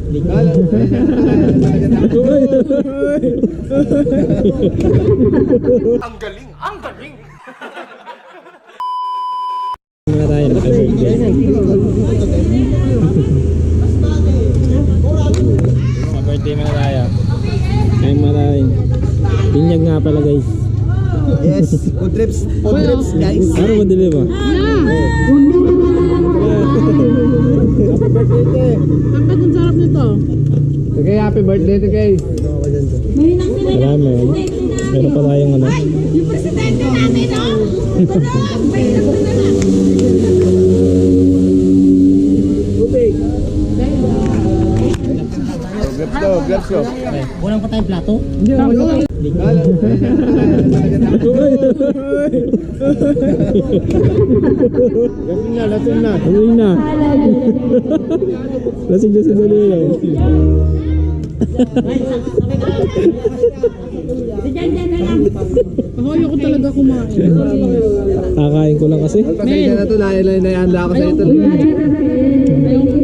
Ang galing, ang galing. Mga tayo na birthday. Mga birthday mga tayo. Ay maray. Pinyag nga pala guys. Yes, food trips guys. Ano ba dili ba? Happy birthday, Ang sarap nito. Sige, happy birthday to kay. Marami. Meron pa tayong ano. Yung presidente natin, no? Gloves ko. Walang pa tayong plato? Hindi, lasing na. Ano na? Lasing na si Dalila. Ako ayoko talaga kumain. Kakain ko lang kasi. Pasensya na to, lain-lain na ihanda ako sa ito. Ayoko